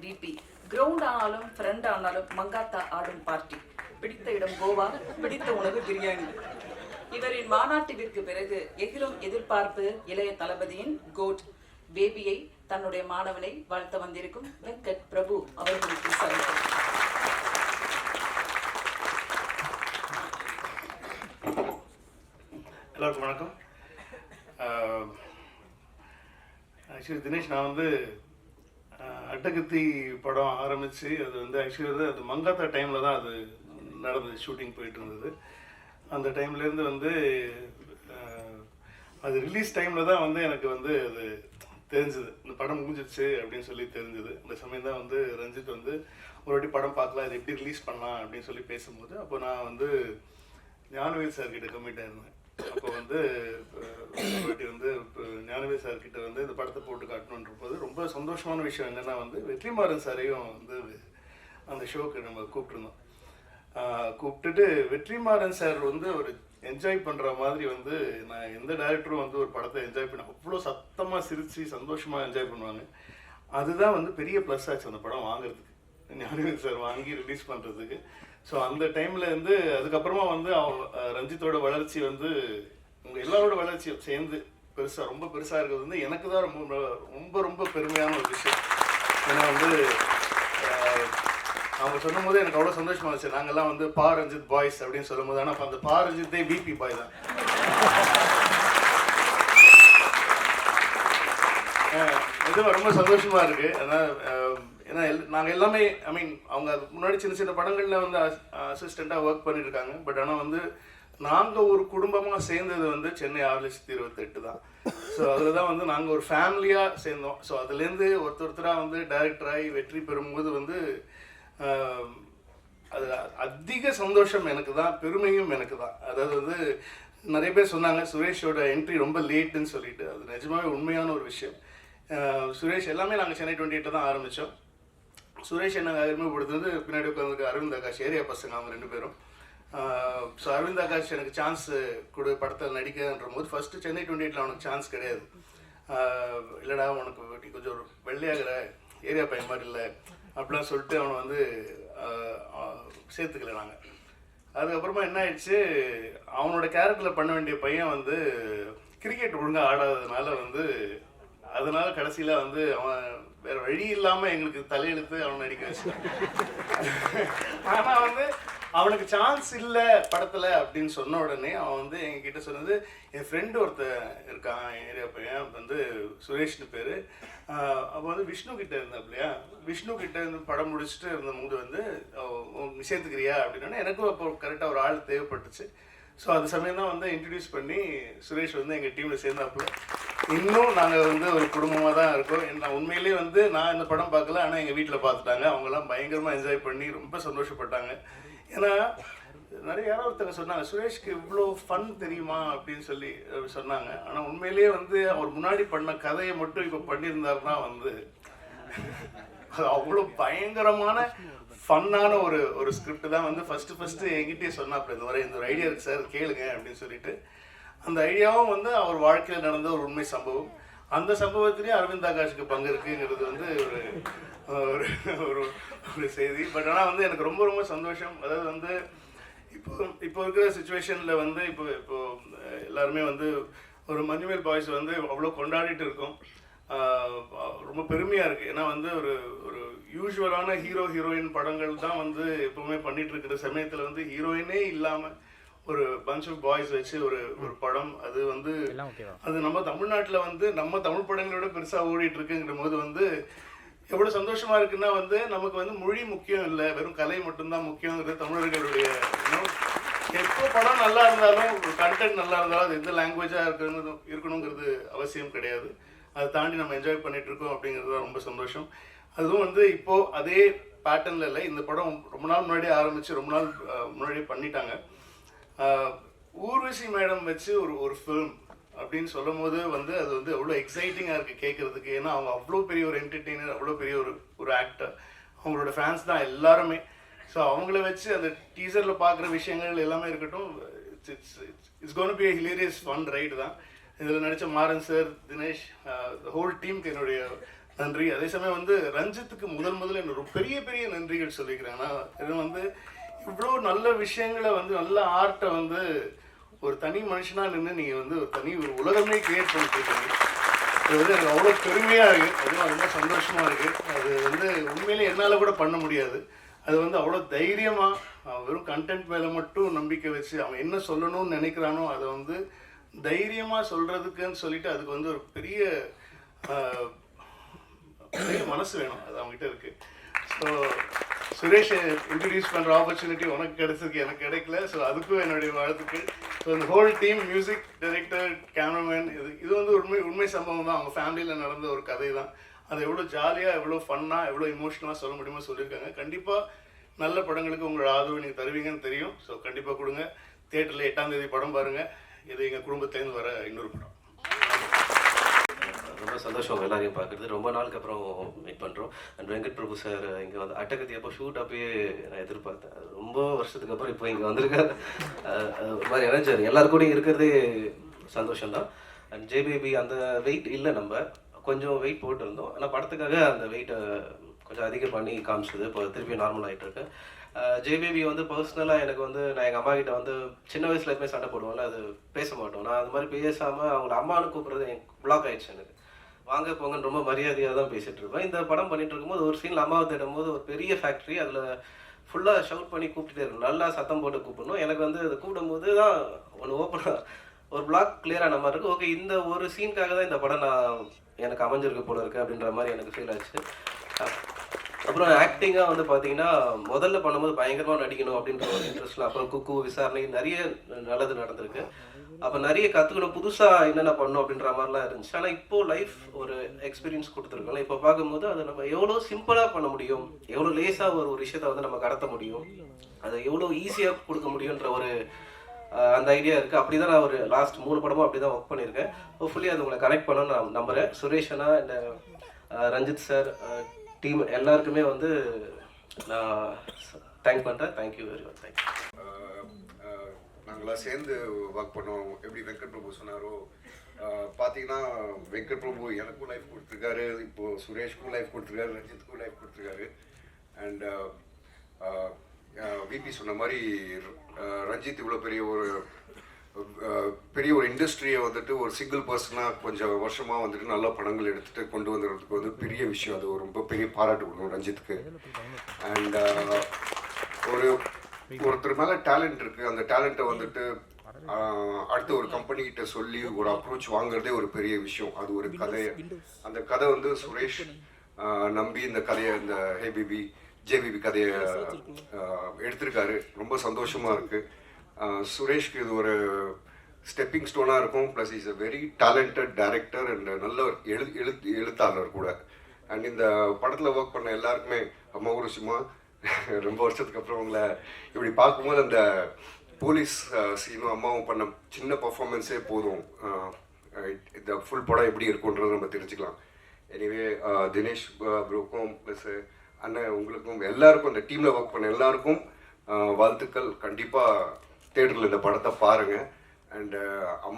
VP. Ground ஆனாலும் friend ஆனாலும் மங்காத்தா ஆடும் பார்ட்டி. பிடித்த இடம் கோவா, பிடித்த உணவு பிரியாணி. இவரின் மாநாட்டிற்கு பிறகு எகிலும் எதிர்பார்ப்பு இளைய தளபதியின் கோட் பேபியை தன்னுடைய மாணவனை வாழ்த்த வந்திருக்கும் வெங்கட் பிரபு அவர்களுக்கு சந்திக்கும். எல்லாருக்கும் வணக்கம். ஆக்சுவலி தினேஷ், நான் வந்து அட்டகத்தி படம் ஆரம்பித்து அது வந்து ஆக்சுவலி வந்து அது மங்காத்தா டைமில் தான் அது நடந்தது, ஷூட்டிங் போயிட்டு இருந்தது. அந்த டைம்லேருந்து வந்து அது ரிலீஸ் டைமில் தான் வந்து எனக்கு வந்து அது தெரிஞ்சுது, இந்த படம் முடிஞ்சிடுச்சு அப்படின்னு சொல்லி தெரிஞ்சுது. அந்த சமயம் தான் வந்து ரஞ்சித் வந்து ஒரு வாட்டி படம் பார்க்கலாம், இது எப்படி ரிலீஸ் பண்ணலாம் அப்படின்னு சொல்லி பேசும்போது அப்போ நான் வந்து ஞானவேல் சார்கிட்ட கம்மிட் ஆயிருந்தேன். அப்போ வந்து ஒரு வாட்டி வந்து ஞானவேல் சார்கிட்ட வந்து இந்த படத்தை போட்டு காட்டணுன்ற போது ரொம்ப சந்தோஷமான விஷயம் என்னென்னா வந்து வெற்றிமாறன் சாரையும் வந்து அந்த ஷோக்கு நம்ம கூப்பிட்டுருந்தோம். கூப்பிட்டுட்டு வெற்றிமாறன் சார் வந்து ஒரு என்ஜாய் பண்ணுற மாதிரி வந்து நான் எந்த டைரக்டரும் வந்து ஒரு படத்தை என்ஜாய் பண்ண அவ்வளோ சத்தமாக சிரித்து சந்தோஷமாக என்ஜாய் பண்ணுவாங்க. அதுதான் வந்து பெரிய ப்ளஸ் ஆச்சு அந்த படம் வாங்குறதுக்கு, ஞானவேல் சார் வாங்கி ரிலீஸ் பண்ணுறதுக்கு. ஸோ அந்த டைமில் வந்து அதுக்கப்புறமா வந்து ரஞ்சித்தோட வளர்ச்சி வந்து உங்கள் எல்லாரோட வளர்ச்சியும் சேர்ந்து பெருசாக ரொம்ப பெருசாக இருக்கிறது வந்து எனக்கு தான் ரொம்ப ரொம்ப ரொம்ப பெருமையான ஒரு விஷயம். ஏன்னா வந்து அவங்க சொல்லும் போது எனக்கு அவ்வளோ சந்தோஷமாக இருந்துச்சு. நாங்கள்லாம் வந்து பா ரஞ்சித் பாய்ஸ் அப்படின்னு சொல்லும் போது, ஆனால் அப்போ அந்த பா ரஞ்சித்தே பிபி பாய் தான். இது ரொம்ப சந்தோஷமாக இருக்குது. ஏன்னா நாங்கள் எல்லாமே ஐ மீன் அவங்க முன்னாடி சின்ன சின்ன படங்களில் வந்து அசிஸ்டண்ட்டாக ஒர்க் பண்ணிட்டு இருக்காங்க. பட் ஆனால் வந்து நாங்கள் ஒரு குடும்பமாக சேர்ந்தது வந்து சென்னை 6,28,000 தான். ஸோ அதில் தான் வந்து நாங்கள் ஒரு ஃபேமிலியாக சேர்ந்தோம். ஸோ அதுலேருந்து ஒருத்தராக வந்து டைரக்டராகி வெற்றி பெறும்போது வந்து அது அதிக சந்தோஷம் எனக்கு தான், பெருமையும் எனக்கு தான். அதாவது வந்து நிறைய பேர் சொன்னாங்க சுரேஷோட என்ட்ரி ரொம்ப லேட்டுன்னு சொல்லிட்டு. அது நிஜமாவே உண்மையான ஒரு விஷயம். சுரேஷ் எல்லாமே நாங்கள் சென்னை 28 தான் ஆரம்பித்தோம். சுரேஷ் என்ன அறிமுகப்படுத்துறது பின்னாடி உட்காந்துருக்கு அரவிந்த் ஆகாஷ், ஏரியா பசங்க அவங்க 2 பேரும். ஸோ அரவிந்த் ஆகாஷ் எனக்கு சான்ஸ் கொடு படத்தில் நடிக்கிறன்ற போது ஃபஸ்ட்டு சென்னை 28 அவனுக்கு சான்ஸ் கிடையாது. இல்லைடா உனக்கு நீ கொஞ்சம் ஒரு வெள்ளையாகிற ஏரியா பையன் மாதிரி இல்லை அப்படிலாம் சொல்லிட்டு அவனை வந்து சேர்த்துக்கல நாங்கள். அதுக்கப்புறமா என்ன ஆயிடுச்சு, அவனோட கேரக்டரில் பண்ண வேண்டிய பையன் வந்து கிரிக்கெட் ஒழுங்காக ஆடாததுனால வந்து அதனால கடைசியில் வந்து அவன் வேறு வழி இல்லாமல் எங்களுக்கு தலையெழுத்து அவனை நடிக்க வச்சான். ஆனால் வந்து அவனுக்கு சான்ஸ் இல்லை படத்தில் அப்படின்னு சொன்ன உடனே அவன் வந்து எங்ககிட்ட சொன்னது, என் ஃப்ரெண்டு ஒருத்தர் இருக்கான் ஏரியா பையன் வந்து சுரேஷ்னு பேர். அப்போ வந்து விஷ்ணு கிட்டே இருந்தா இல்லையா, விஷ்ணு கிட்டே இருந்து படம் முடிச்சுட்டு இருந்தபோது வந்து சேர்த்துக்கிறியா அப்படின்னா எனக்கும் அப்போ கரெக்டாக ஒரு ஆள் தேவைப்பட்டுச்சு. ஸோ அது சமயம் தான் வந்து இன்ட்ரடியூஸ் பண்ணி சுரேஷ் வந்து எங்கள் டீமில் சேர்ந்தாப்புல. இன்னும் நாங்கள் வந்து ஒரு குடும்பமாக தான் இருக்கோம். நான் உண்மையிலேயே வந்து நான் இந்த படம் பார்க்கல, ஆனால் எங்கள் வீட்டில் பார்த்துட்டாங்க. அவங்கெல்லாம் பயங்கரமாக என்ஜாய் பண்ணி ரொம்ப சந்தோஷப்பட்டாங்க. ஏன்னா நிறைய யாரோ ஒருத்தங்க சொன்னாங்க சுரேஷ்க்கு இவ்வளோ ஃபன் தெரியுமா அப்படின்னு சொல்லி சொன்னாங்க. ஆனால் உண்மையிலேயே வந்து அவர் முன்னாடி பண்ண கதையை மட்டும் இப்போ பண்ணியிருந்தாருன்னா வந்து அது அவ்வளோ பயங்கரமான ஃபன்னான ஒரு ஸ்கிரிப்ட் தான் வந்து ஃபஸ்ட்டு என்கிட்டே சொன்னாப்புல, இந்த ஒரு ஐடியா இருக்குது சார் கேளுங்க அப்படின்னு சொல்லிட்டு. அந்த ஐடியாவும் வந்து அவர் வாழ்க்கையில் நடந்த ஒரு உண்மை சம்பவம். அந்த சம்பவத்திலேயே அரவிந்த் ஆகாஷுக்கு பங்கு இருக்குங்கிறது வந்து ஒரு ஒரு செய்தி. பட் ஆனால் வந்து எனக்கு ரொம்ப ரொம்ப சந்தோஷம். அதாவது வந்து இப்போ இருக்கிற சுச்சுவேஷனில் வந்து இப்போ எல்லாருமே வந்து ஒரு மஞ்சுமேல் பாய்ஸ் வந்து அவ்வளோ கொண்டாடிட்டு இருக்கோம். ரொம்ப பெருமையாக இருக்குது. ஏன்னா வந்து ஒரு யூஸ்வலான ஹீரோயின் படங்கள் தான் வந்து எப்பவுமே பண்ணிட்டு இருக்கிற சமயத்தில் வந்து ஹீரோயினே இல்லாமல் ஒரு பஞ்ச் ஆஃப் பாய்ஸ் வச்சு ஒரு படம், அது வந்து அது நம்ம தமிழ்நாட்டில் வந்து நம்ம தமிழ் படங்களோட பெருசாக ஓடிட்டு இருக்குங்கிற போது வந்து எவ்வளோ சந்தோஷமா இருக்குன்னா வந்து நமக்கு வந்து மொழி முக்கியம் இல்லை, வெறும் கலை மட்டும்தான் முக்கியங்கிறது தமிழர்களுடைய. எப்போ படம் நல்லா இருந்தாலும் ஒரு கண்டென்ட் நல்லா இருந்தாலும் அது எந்த லாங்குவேஜாக இருக்கணுங்கிறது அவசியம் கிடையாது. அதை தாண்டி நம்ம என்ஜாய் பண்ணிட்டு இருக்கோம் அப்படிங்கிறது தான் ரொம்ப சந்தோஷம். அதுவும் வந்து இப்போது அதே பேட்டர்னில் இல்லை, இந்த படம் ரொம்ப நாள் முன்னாடியே ஆரம்பித்து ரொம்ப நாள் முன்னாடியே பண்ணிட்டாங்க. ஊர்வசி மேடம் வச்சு ஒரு ஃபில்ம் அப்படின்னு சொல்லும் போது வந்து அது வந்து அவ்வளோ எக்ஸைட்டிங்காக இருக்குது கேட்குறதுக்கு. ஏன்னா அவங்க அவ்வளோ பெரிய ஒரு என்டர்டெய்னர், அவ்வளோ பெரிய ஒரு ஆக்டர், அவங்களோட ஃபேன்ஸ் தான் எல்லாருமே. ஸோ அவங்கள வச்சு அந்த டீசரில் பார்க்குற விஷயங்கள் எல்லாமே இருக்கட்டும், it's gonna be a hilarious fun ride தான். இதில் நடித்த மாறன் சார், தினேஷ், ஹோல் டீமுக்கு என்னுடைய நன்றி. அதே சமயம் வந்து ரஞ்சித்துக்கு முதல்ல என்ன ஒரு பெரிய பெரிய நன்றிகள் சொல்லிக்கிறேன். ஏன்னா இது வந்து இவ்வளோ நல்ல விஷயங்களை வந்து நல்ல ஆர்ட்டை வந்து ஒரு தனி மனுஷனாக நின்று நீங்கள் வந்து ஒரு உலகமே கிரியேட் பண்ணிட்டுருக்கீங்க. அது வந்து எனக்கு அவ்வளோ பெருமையாக இருக்குது. அதுவும் ரொம்ப சந்தோஷமாக இருக்குது. அது வந்து உண்மையிலே என்னால் கூட பண்ண முடியாது. அது வந்து அவ்வளோ தைரியமாக வெறும் கண்டென்ட் மேலே மட்டும் நம்பிக்கை வச்சு அவன் என்ன சொல்லணும்னு நினைக்கிறானோ அதை வந்து தைரியமாக சொல்கிறதுக்குன்னு சொல்லிட்டு அதுக்கு வந்து ஒரு பெரிய மனசு வேணும். அது அவங்ககிட்ட இருக்குது. ஸோ சுரேஷை இன்ட்ரடியூஸ் பண்ணுற ஆப்பர்ச்சுனிட்டி உனக்கு கிடைச்சிருக்கு, எனக்கு கிடைக்கல. ஸோ அதுக்கும் என்னுடைய வாழ்த்துக்கள். ஸோ இந்த whole team, music director, cameraman, இது வந்து உண்மை சம்பவம் தான். அவங்க ஃபேமிலியில் நடந்த ஒரு கதை தான். அது எவ்வளோ ஜாலியாக, எவ்வளோ ஃபன்னாக, எவ்வளோ இமோஷனலாக சொல்ல முடியுமோ சொல்லியிருக்காங்க. கண்டிப்பாக நல்ல படங்களுக்கு உங்களோட ஆதரவு நீங்கள் தருவீங்கன்னு தெரியும். ஸோ கண்டிப்பாக கொடுங்க. தியேட்டரில் 8ஆம் தேதி படம் பாருங்கள். இது எங்கள் குடும்பத்துலேருந்து வர இன்னொரு படம். ரொம்ப சந்தோஷம் எல்லாரையும் பார்க்குறது. ரொம்ப நாளுக்கு அப்புறம் மீட் பண்ணுறோம். அண்ட் வெங்கட் பிரபு சார் இங்கே வந்து அட்டகத்தி அப்போ ஷூட் அப்பயே நான் எதிர்பார்த்தேன். ரொம்ப வருஷத்துக்கு அப்புறம் இப்போ இங்கே வந்திருக்காரு. ஒரு மாதிரி இணைஞ்சார். எல்லாருக்கூடையும் இருக்கிறதே சந்தோஷம்தான். அண்ட் ஜேபிபி அந்த வெயிட் இல்லை, நம்ம கொஞ்சம் வெயிட் போட்டிருந்தோம். ஆனால் படத்துக்காக அந்த வெயிட்டை கொஞ்சம் அதிகம் பண்ணி காமிச்சது. இப்போ திருப்பி நார்மல் ஆகிட்டு இருக்கு. ஜேபிபி வந்து பர்சனலாக எனக்கு வந்து நான் எங்கள் அம்மா கிட்ட வந்து சின்ன வயசுல எப்பவுமே சண்டை போடுவோம்ல, அது பேச மாட்டோம். நான் அது மாதிரி பேசாமல் அவங்கள அம்மானு கூப்பிட்றது எனக்கு பிளாக் ஆகிடுச்சு. எனக்கு வாங்க போங்கன்னு ரொம்ப மரியாதையாக தான் பேசிகிட்டு இருப்பேன். இந்த படம் பண்ணிட்டு இருக்கும்போது ஒரு சீனில் அம்மாவை தேடும் போது ஒரு பெரிய ஃபேக்ட்ரி, அதில் ஃபுல்லாக ஷவுட் பண்ணி கூப்பிட்டுட்டே இருக்கணும், நல்லா சத்தம் போட்டு கூப்பிடணும். எனக்கு வந்து அதை கூப்பிடும்போது தான் ஒன்று ஓப்பனாக ஒரு பிளாக் கிளியராக நம்ம இருக்குது. ஓகே, இந்த ஒரு சீனுக்காக தான் இந்த படம் எனக்கு அமைஞ்சிருக்கு போல இருக்குது அப்படின்ற மாதிரி எனக்கு ஃபீல் ஆச்சு. அப்புறம் ஆக்டிங்காக வந்து பார்த்தீங்கன்னா முதல்ல பண்ணும்போது பயங்கரமாக நடிக்கணும் அப்படின்ற ஒரு இன்ட்ரெஸ்ட்டில், அப்புறம் குக்கு, விசாரணை, நிறைய நல்லது நடந்திருக்கு. அப்போ நிறைய கற்றுக்கணும், புதுசாக என்னென்ன பண்ணணும் அப்படின்ற மாதிரிலாம் இருந்துச்சு. ஆனால் இப்போது லைஃப் ஒரு எக்ஸ்பீரியன்ஸ் கொடுத்துருக்கோம்ல, இப்போ பார்க்கும்போது அதை நம்ம எவ்வளோ சிம்பிளாக பண்ண முடியும், எவ்வளோ லேஸாக ஒரு விஷயத்தை வந்து நம்ம கடத்த முடியும், அதை எவ்வளோ ஈஸியாக கொடுக்க முடியுன்ற ஒரு அந்த ஐடியா இருக்குது. அப்படி தான் நான் ஒரு லாஸ்ட் 3 படமும் அப்படி தான் ஒர்க் பண்ணியிருக்கேன். ஹோப்ஃபுல்லி அது உங்களை கனெக்ட் பண்ணணும்னு நான் நம்புகிறேன். சுரேஷனா இந்த ரஞ்சித் சார் டீம் எல்லாருக்குமே வந்து நான் தேங்க் பண்ணுறேன். Thank you very much. தேங்க்யூ. நாங்களாம் சேர்ந்து ஒர்க் பண்ணோம். எப்படி வெங்கட் பிரபு சொன்னாரோ, பார்த்தீங்கன்னா வெங்கட் பிரபு எனக்கும் லைஃப் கொடுத்துருக்காரு, இப்போது சுரேஷ்க்கும் லைஃப் கொடுத்துருக்காரு, ரஞ்சித்துக்கும் லைஃப் கொடுத்துருக்காரு. அண்ட் விபி சொன்ன மாதிரி ரஞ்சித் இவ்வளோ பெரிய ஒரு இண்டஸ்ட்ரியை வந்துட்டு ஒரு சிங்கிள் பர்சனாக கொஞ்சம் வருஷமாக வந்துட்டு நல்ல படங்கள் எடுத்துகிட்டு கொண்டு வந்துடுறதுக்கு வந்து பெரிய விஷயம். அது ஒரு ரொம்ப பெரிய பாராட்டு கொடுக்கணும் ரஞ்சித்துக்கு. அண்ட் ஒருத்தர் மேலே டேலண்ட் இருக்குது, அந்த டேலண்ட்டை வந்துட்டு அடுத்த ஒரு கம்பெனிகிட்ட சொல்லி ஒரு அப்ரோச் வாங்குறதே ஒரு பெரிய விஷயம். அது ஒரு கதையை, அந்த கதை வந்து சுரேஷ் நம்பி இந்த கதையை, இந்த ஜேபிபி கதையை எடுத்திருக்காரு. ரொம்ப சந்தோஷமாக இருக்குது. சுரேஷ்க்கு இது ஒரு ஸ்டெப்பிங் ஸ்டோனாக இருக்கும். Plus is a very talented director and நல்ல எழுத்தாளர் கூட. அண்ட் இந்த படத்தில் ஒர்க் பண்ண எல்லாருக்குமே அம்மா ஒரு சும்மா ரொம்ப வருஷத்துக்கு அப்புறம் உங்களை இப்படி பார்க்கும்போது அந்த போலீஸ் சீனும் அம்மாவும் பண்ண சின்ன பர்ஃபார்மன்ஸே போதும், இந்த ஃபுல் படம் எப்படி இருக்குன்றதை நம்ம தெரிஞ்சுக்கலாம். எனிவே தினேஷ் ப்ரோக்கும் ப்ளஸ் அண்ணன் உங்களுக்கும் எல்லாருக்கும், இந்த டீமில் ஒர்க் பண்ண எல்லாருக்கும் வாழ்த்துக்கள். கண்டிப்பாக தியேட்டரில் இந்த படத்தை பாருங்கள். அண்ட் அம்மா